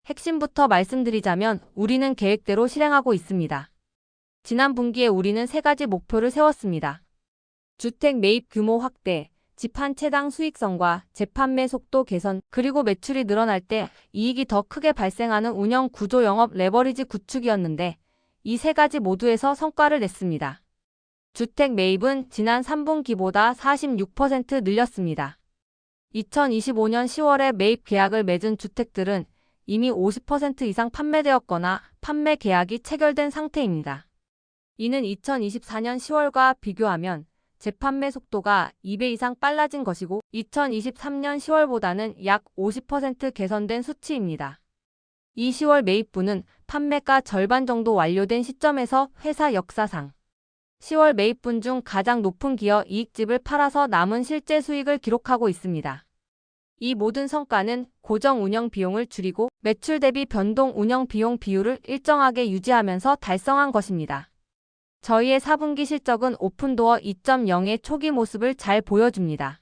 핵심부터 말씀드리자면 우리는 계획대로 실행하고 있습니다. 지난 분기에 우리는 3가지 목표를 세웠습니다. 주택 매입 규모 확대, 집 한 채당 수익성과 재판매 속도 개선, 그리고 매출이 늘어날 때 이익이 더 크게 발생하는 운영 구조 영업 레버리지 구축이었는데 이 3가지 모두에서 성과를 냈습니다. 주택 매입은 지난 3분기보다 46% 늘렸습니다. 2025년 10월에 매입 계약을 맺은 주택들은 이미 50% 이상 판매되었거나 판매 계약이 체결된 상태입니다. 이는 2024년 10월과 비교하면 재판매 속도가 2배 이상 빨라진 것이고 2023년 10월보다는 약 50% 개선된 수치입니다. 이 10월 매입분은 판매가 절반 정도 완료된 시점에서 회사 역사상 10월 매입분 중 가장 높은 기여 이익집을 팔아서 남은 실제 수익을 기록하고 있습니다. 이 모든 성과는 고정 운영 비용을 줄이고 매출 대비 변동 운영 비용 비율을 일정하게 유지하면서 달성한 것입니다. 저희의 4분기 실적은 오픈도어 2.0의 초기 모습을 잘 보여줍니다.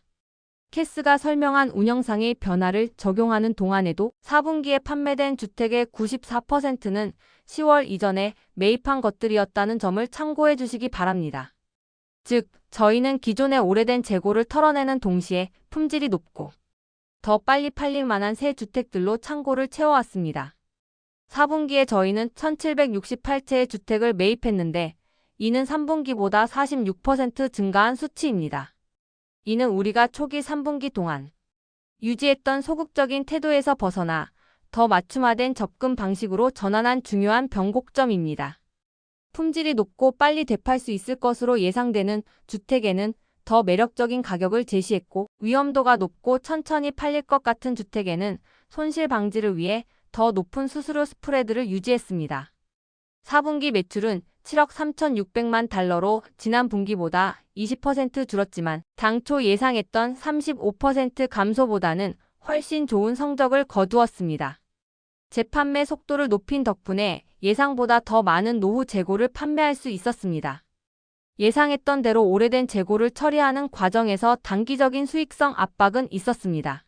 캐스가 설명한 운영상의 변화를 적용하는 동안에도 4분기에 판매된 주택의 94%는 10월 이전에 매입한 것들이었다는 점을 참고해 주시기 바랍니다. 즉, 저희는 기존의 오래된 재고를 털어내는 동시에 품질이 높고 더 빨리 팔릴 만한 새 주택들로 창고를 채워왔습니다. 4분기에 저희는 1768채의 주택을 매입했는데 이는 3분기보다 46% 증가한 수치입니다. 이는 우리가 초기 3분기 동안 유지했던 소극적인 태도에서 벗어나 더 맞춤화된 접근 방식으로 전환한 중요한 변곡점입니다. 품질이 높고 빨리 되팔 수 있을 것으로 예상되는 주택에는 더 매력적인 가격을 제시했고 위험도가 높고 천천히 팔릴 것 같은 주택에는 손실 방지를 위해 더 높은 수수료 스프레드를 유지했습니다. 4분기 매출은 7억 3,600만 달러로 지난 분기보다 20% 줄었지만 당초 예상했던 35% 감소보다는 훨씬 좋은 성적을 거두었습니다. 재판매 속도를 높인 덕분에 예상보다 더 많은 노후 재고를 판매할 수 있었습니다. 예상했던 대로 오래된 재고를 처리하는 과정에서 단기적인 수익성 압박은 있었습니다.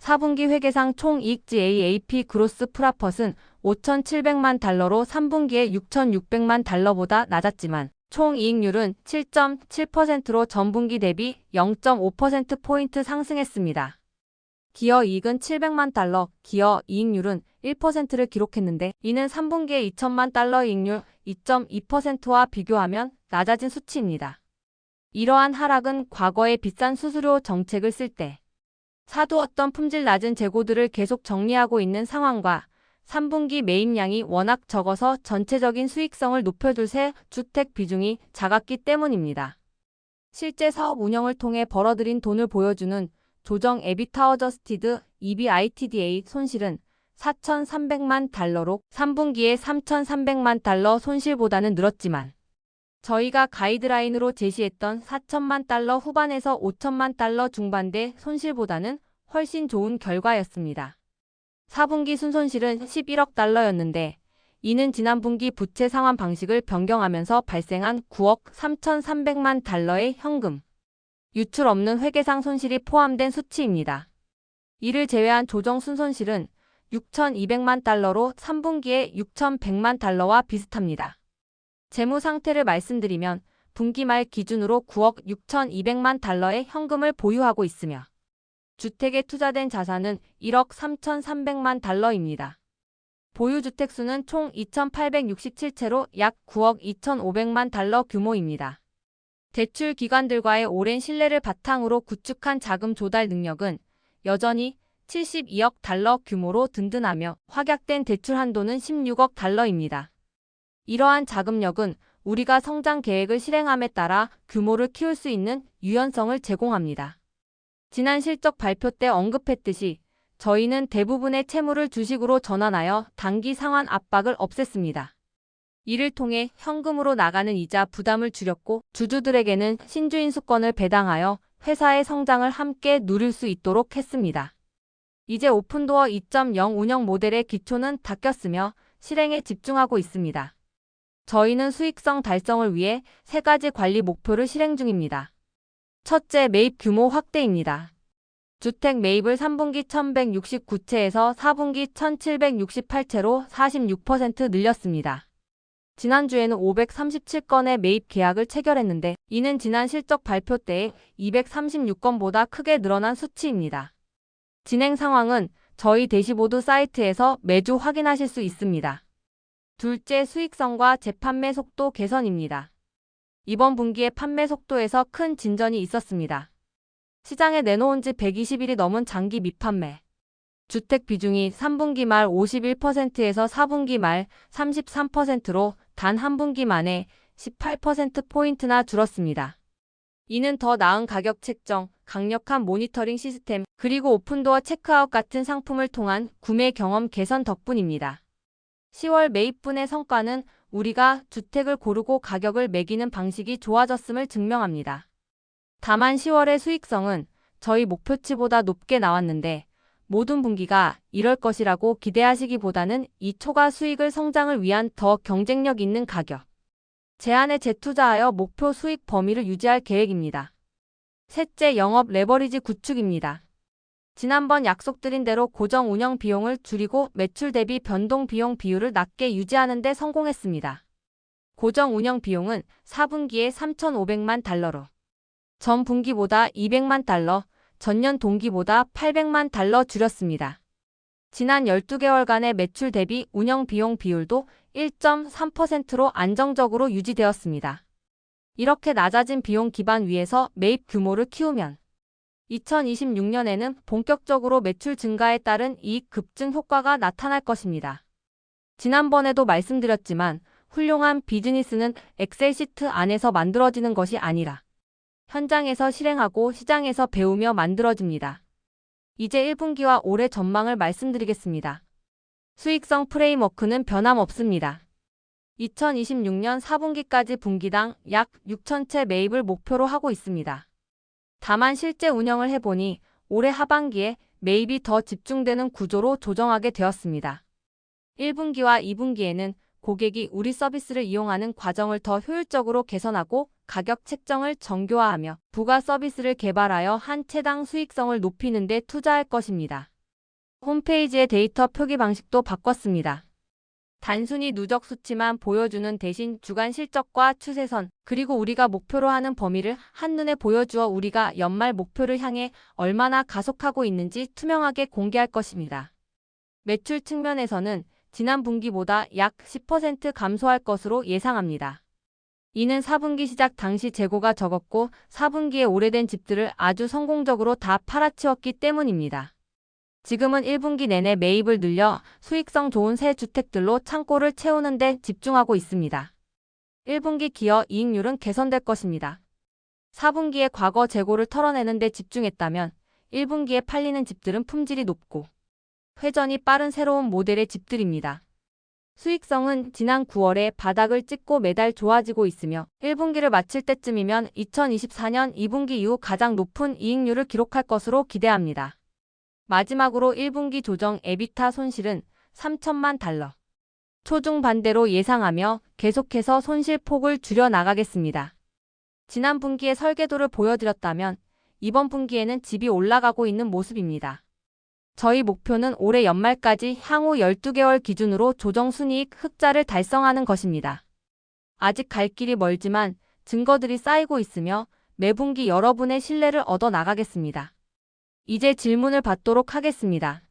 4분기 회계상 총이익 GAAP 그로스 프라펫은 5,700만 달러로 3분기에 6,600만 달러보다 낮았지만 총이익률은 7.7%로 전분기 대비 0.5%포인트 상승했습니다. 기여이익은 700만 달러, 기여이익률은 1%를 기록했는데 이는 3분기에 2천만 달러 이익률 2.2%와 비교하면 낮아진 수치입니다. 이러한 하락은 과거의 비싼 수수료 정책을 쓸 때 사두었던 품질 낮은 재고들을 계속 정리하고 있는 상황과 3분기 매입량이 워낙 적어서 전체적인 수익성을 높여줄 새 주택 비중이 작았기 때문입니다. 실제 사업 운영을 통해 벌어들인 돈을 보여주는 조정 에비타 어저스티드 EBITDA 손실은 4,300만 달러로 3분기에 3,300만 달러 손실보다는 늘었지만 저희가 가이드라인으로 제시했던 4천만 달러 후반에서 5천만 달러 중반대 손실보다는 훨씬 좋은 결과였습니다. 4분기 순손실은 11억 달러였는데 이는 지난 분기 부채 상환 방식을 변경하면서 발생한 9억 3,300만 달러의 현금 유출 없는 회계상 손실이 포함된 수치입니다. 이를 제외한 조정 순손실은 6,200만 달러로 3분기에 6,100만 달러와 비슷합니다. 재무 상태를 말씀드리면 분기 말 기준으로 9억 6,200만 달러의 현금을 보유하고 있으며 주택에 투자된 자산은 1억 3,300만 달러입니다. 보유 주택 수는 총 2,867채로 약 9억 2,500만 달러 규모입니다. 대출 기관들과의 오랜 신뢰를 바탕으로 구축한 자금 조달 능력은 여전히 72억 달러 규모로 든든하며 확약된 대출 한도는 16억 달러입니다. 이러한 자금력은 우리가 성장 계획을 실행함에 따라 규모를 키울 수 있는 유연성을 제공합니다. 지난 실적 발표 때 언급했듯이 저희는 대부분의 채무를 주식으로 전환하여 단기 상환 압박을 없앴습니다. 이를 통해 현금으로 나가는 이자 부담을 줄였고 주주들에게는 신주인수권을 배당하여 회사의 성장을 함께 누릴 수 있도록 했습니다. 이제 오픈도어 2.0 운영 모델의 기초는 닦였으며 실행에 집중하고 있습니다. 저희는 수익성 달성을 위해 3가지 관리 목표를 실행 중입니다. 첫째, 매입 규모 확대입니다. 주택 매입을 3분기 1169채에서 4분기 1768채로 46% 늘렸습니다. 지난주에는 537건의 매입 계약을 체결했는데 이는 지난 실적 발표 때의 236건보다 크게 늘어난 수치입니다. 진행 상황은 저희 대시보드 사이트에서 매주 확인하실 수 있습니다. 둘째, 수익성과 재판매 속도 개선입니다. 이번 분기에 판매 속도에서 큰 진전이 있었습니다. 시장에 내놓은 지 120일이 넘은 장기 미판매. 주택 비중이 3분기 말 51%에서 4분기 말 33%로 단 한 분기 만에 18%포인트나 줄었습니다. 이는 더 나은 가격 책정, 강력한 모니터링 시스템, 그리고 오픈도어 체크아웃 같은 상품을 통한 구매 경험 개선 덕분입니다. 10월 매입분의 성과는 우리가 주택을 고르고 가격을 매기는 방식이 좋아졌음을 증명합니다. 다만 10월의 수익성은 저희 목표치보다 높게 나왔는데 모든 분기가 이럴 것이라고 기대하시기보다는 이 초과 수익을 성장을 위한 더 경쟁력 있는 가격 제한에 재투자하여 목표 수익 범위를 유지할 계획입니다. 셋째, 영업 레버리지 구축입니다. 지난번 약속드린 대로 고정 운영 비용을 줄이고 매출 대비 변동 비용 비율을 낮게 유지하는 데 성공했습니다. 고정 운영 비용은 4분기에 3,500만 달러로 전 분기보다 200만 달러, 전년 동기보다 800만 달러 줄였습니다. 지난 12개월간의 매출 대비 운영 비용 비율도 1.3%로 안정적으로 유지되었습니다. 이렇게 낮아진 비용 기반 위에서 매입 규모를 키우면 2026년에는 본격적으로 매출 증가에 따른 이익 급증 효과가 나타날 것입니다. 지난번에도 말씀드렸지만 훌륭한 비즈니스는 엑셀 시트 안에서 만들어지는 것이 아니라 현장에서 실행하고 시장에서 배우며 만들어집니다. 이제 1분기와 올해 전망을 말씀드리겠습니다. 수익성 프레임워크는 변함없습니다. 2026년 4분기까지 분기당 약 6,000채 매입을 목표로 하고 있습니다. 다만 실제 운영을 해보니 올해 하반기에 매입이 더 집중되는 구조로 조정하게 되었습니다. 1분기와 2분기에는 고객이 우리 서비스를 이용하는 과정을 더 효율적으로 개선하고 가격 책정을 정교화하며 부가 서비스를 개발하여 한 채당 수익성을 높이는 데 투자할 것입니다. 홈페이지의 데이터 표기 방식도 바꿨습니다. 단순히 누적 수치만 보여주는 대신 주간 실적과 추세선, 그리고 우리가 목표로 하는 범위를 한눈에 보여주어 우리가 연말 목표를 향해 얼마나 가속하고 있는지 투명하게 공개할 것입니다. 매출 측면에서는 지난 분기보다 약 10% 감소할 것으로 예상합니다. 이는 4분기 시작 당시 재고가 적었고 4분기에 오래된 집들을 아주 성공적으로 다 팔아치웠기 때문입니다. 지금은 1분기 내내 매입을 늘려 수익성 좋은 새 주택들로 창고를 채우는 데 집중하고 있습니다. 1분기 기여 이익률은 개선될 것입니다. 4분기에 과거 재고를 털어내는 데 집중했다면 1분기에 팔리는 집들은 품질이 높고 회전이 빠른 새로운 모델의 집들입니다. 수익성은 지난 9월에 바닥을 찍고 매달 좋아지고 있으며 1분기를 마칠 때쯤이면 2024년 2분기 이후 가장 높은 이익률을 기록할 것으로 기대합니다. 마지막으로 1분기 조정 에비타 손실은 3천만 달러. 초중 반대로 예상하며 계속해서 손실 폭을 줄여 나가겠습니다. 지난 분기의 설계도를 보여드렸다면 이번 분기에는 집이 올라가고 있는 모습입니다. 저희 목표는 올해 연말까지 향후 12개월 기준으로 조정 순이익 흑자를 달성하는 것입니다. 아직 갈 길이 멀지만 증거들이 쌓이고 있으며 매분기 여러분의 신뢰를 얻어 나가겠습니다. 이제 질문을 받도록 하겠습니다.